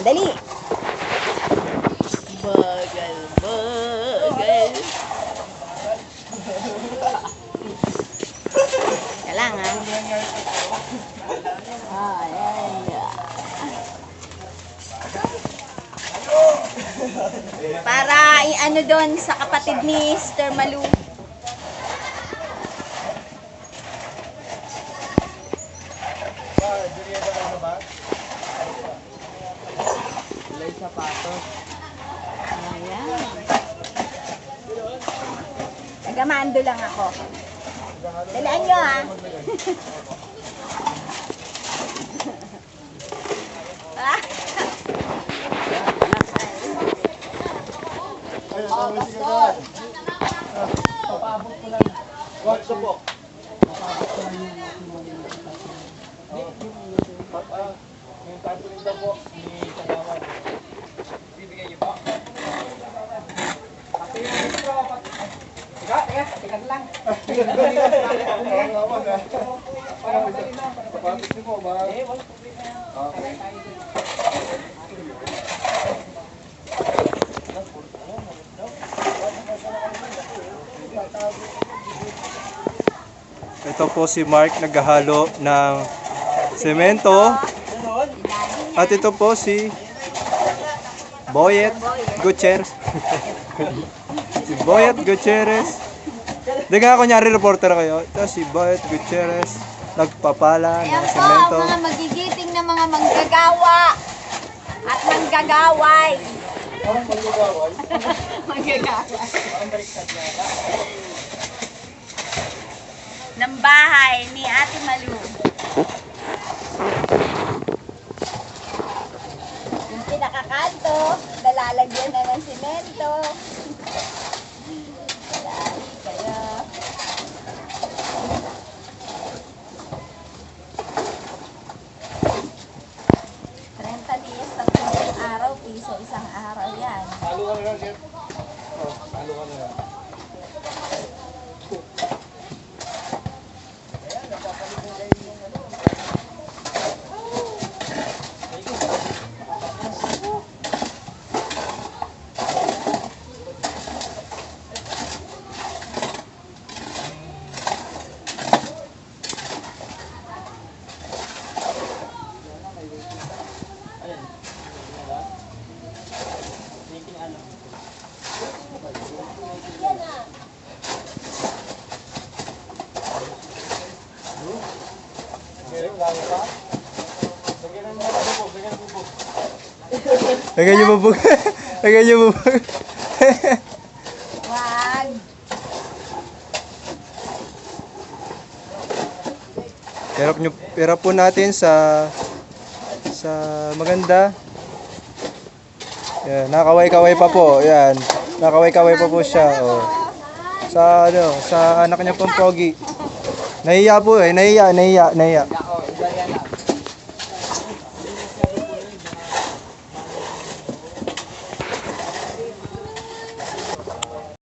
Dali. Bagal, bagal. Kailang ha. Ayan. Para i-ano doon sa kapatid ni Mr. Malu. Ilay sapatos. Ayan. Nagamando lang ako. Dalaan nyo ha. Ah. Papabot ko lang. Wag sa po. Papabot ko lang yung aking malimutan. Yung tapulinda po ni Tagawan. Bibigyan niyo po. Pati yung intro. Teka lang. Papabot niyo po ba? Okay. Ito po si Mark naghahalo ng semento. At ito po si Boyet Gutierrez. Si Boyet Gutierrez. Hindi nga kunyari reporter kayo. Ito si Boyet Gutierrez. Nagpapala Ayan ng po, semento. mga magigiting na mga manggagawa at manggagaway. Manggagaway. Ng bahay ni Ate Malu. Yung pinakakanto, nalalagyan na ng simento. Kaya, renta niya sa isang araw, piso isang araw yan. Halo ka na lang, sir. Halo ka na lang. Lagyan niyo bubog. Lagyan niyo bubog. Wag. Hirap po natin sa maganda. Yan, nakaway-kaway pa po. Yan. Nakaway-kaway pa po siya. Oh. Sa anak niya pong pogi. Nahiya po eh. Nahiya.